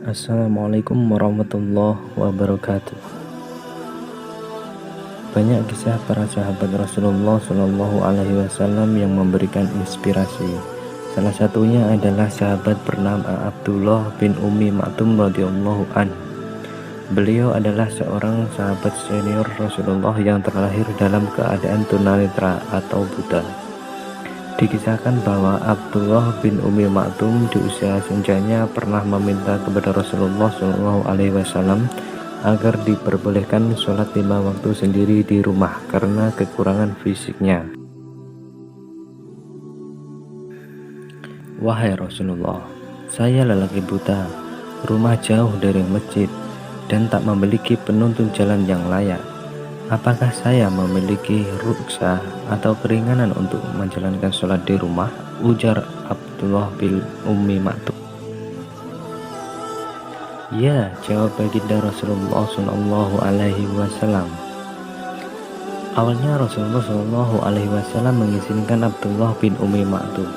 Assalamualaikum warahmatullahi wabarakatuh. Banyak kisah para sahabat Rasulullah Shallallahu Alaihi Wasallam yang memberikan inspirasi. Salah satunya adalah sahabat bernama Abdullah bin Ummi Maktum radhiyallahu an. Beliau adalah seorang sahabat senior Rasulullah yang terlahir dalam keadaan tunanetra atau buta. Dikisahkan bahwa Abdullah bin Ummi Maktum di usia senjanya pernah meminta kepada Rasulullah SAW agar diperbolehkan sholat 5 waktu sendiri di rumah karena kekurangan fisiknya. Wahai Rasulullah, saya lelaki buta, rumah jauh dari masjid, dan tak memiliki penuntun jalan yang layak. Apakah saya memiliki rukhsah atau keringanan untuk menjalankan sholat di rumah? Ujar Abdullah bin Ummi Maktum. Ya, jawab baginda Rasulullah Shallallahu Alaihi Wasallam. Awalnya Rasulullah Shallallahu Alaihi Wasallam mengizinkan Abdullah bin Ummi Maktum.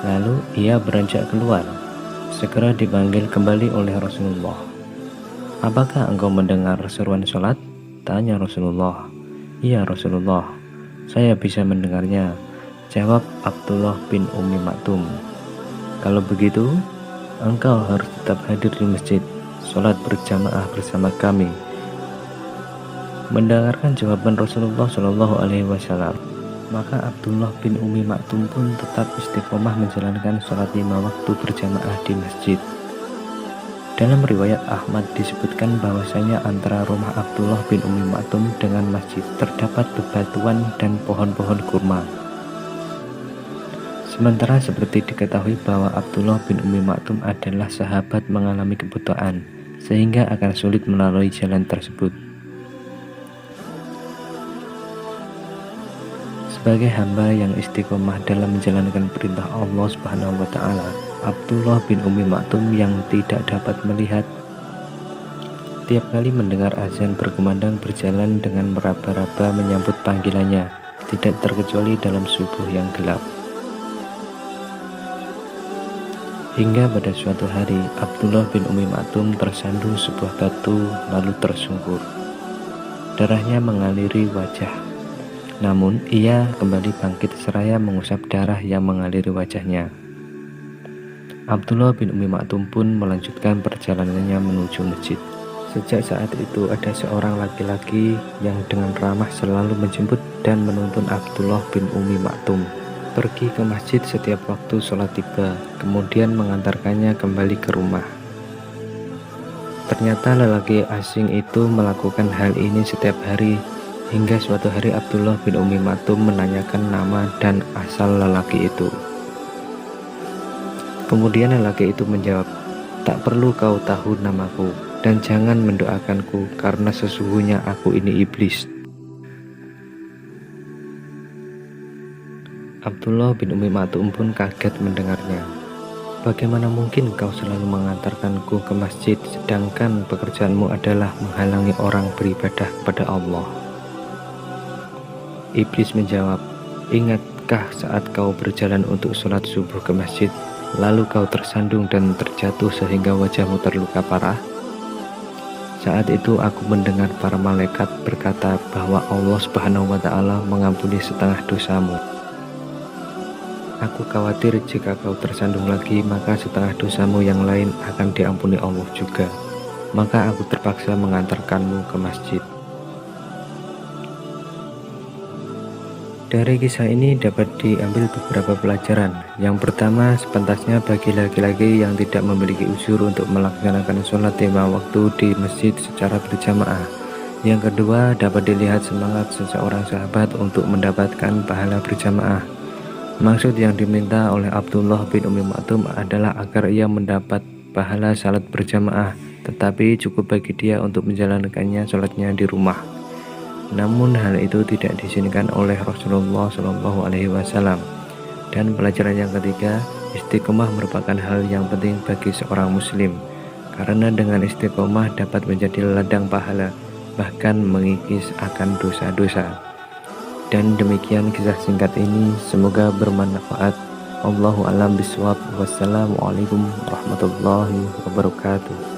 Lalu ia beranjak keluar. Segera dipanggil kembali oleh Rasulullah. Apakah engkau mendengar seruan sholat? Tanya Rasulullah. Iya Rasulullah, saya bisa mendengarnya, jawab Abdullah bin Ummi Maktum. Kalau begitu, engkau harus tetap hadir di masjid, sholat berjamaah bersama kami. Mendengarkan jawaban Rasulullah Shallallahu Alaihi Wasallam, maka Abdullah bin Ummi Maktum pun tetap istiqomah menjalankan sholat 5 waktu berjamaah di masjid. Dalam riwayat Ahmad disebutkan bahwasanya antara rumah Abdullah bin Ummi Maktum dengan masjid terdapat bebatuan dan pohon-pohon kurma. Sementara seperti diketahui bahwa Abdullah bin Ummi Maktum adalah sahabat mengalami kebutaan, sehingga akan sulit melalui jalan tersebut. Sebagai hamba yang istiqomah dalam menjalankan perintah Allah Subhanahu wa Ta'ala, Abdullah bin Ummi Maktum yang tidak dapat melihat tiap kali mendengar azan berkumandang berjalan dengan meraba-raba menyambut panggilannya, tidak terkecuali dalam subuh yang gelap. Hingga pada suatu hari Abdullah bin Ummi Maktum tersandung sebuah batu lalu tersungkur. Darahnya mengaliri wajah. Namun ia kembali bangkit seraya mengusap darah yang mengaliri wajahnya. Abdullah bin Ummi Maktum pun melanjutkan perjalanannya menuju masjid. Sejak saat itu ada seorang laki-laki yang dengan ramah selalu menjemput dan menuntun Abdullah bin Ummi Maktum pergi ke masjid setiap waktu sholat tiba, kemudian mengantarkannya kembali ke rumah. Ternyata lelaki asing itu melakukan hal ini setiap hari, hingga suatu hari Abdullah bin Ummi Maktum menanyakan nama dan asal lelaki itu. Kemudian lelaki itu menjawab, tak perlu kau tahu namaku, dan jangan mendoakanku, karena sesungguhnya aku ini iblis. Abdullah bin Ummi Maktum pun kaget mendengarnya. Bagaimana mungkin kau selalu mengantarkanku ke masjid, sedangkan pekerjaanmu adalah menghalangi orang beribadah kepada Allah? Iblis menjawab, ingatkah saat kau berjalan untuk sholat subuh ke masjid, lalu kau tersandung dan terjatuh sehingga wajahmu terluka parah? Saat itu aku mendengar para malaikat berkata bahwa Allah Subhanahu wa Ta'ala mengampuni setengah dosamu. Aku khawatir jika kau tersandung lagi, maka setengah dosamu yang lain akan diampuni Allah juga. Maka aku terpaksa mengantarkanmu ke masjid. Dari kisah ini dapat diambil beberapa pelajaran. Yang pertama, sepantasnya bagi laki-laki yang tidak memiliki uzur untuk melaksanakan sholat 5 waktu di masjid secara berjamaah. Yang kedua, dapat dilihat semangat seseorang sahabat untuk mendapatkan pahala berjamaah. Maksud yang diminta oleh Abdullah bin Ummi Maktum adalah agar ia mendapat pahala salat berjamaah, tetapi cukup bagi dia untuk menjalankannya sholatnya di rumah. Namun hal itu tidak diizinkan oleh Rasulullah Shallallahu Alaihi Wasallam. Dan pelajaran yang ketiga, istiqomah merupakan hal yang penting bagi seorang muslim, karena dengan istiqomah dapat menjadi ladang pahala, bahkan mengikis akan dosa-dosa. Dan demikian kisah singkat ini, semoga bermanfaat. Allahu a'lam bishawab. Wassalamualaikum warahmatullahi wabarakatuh.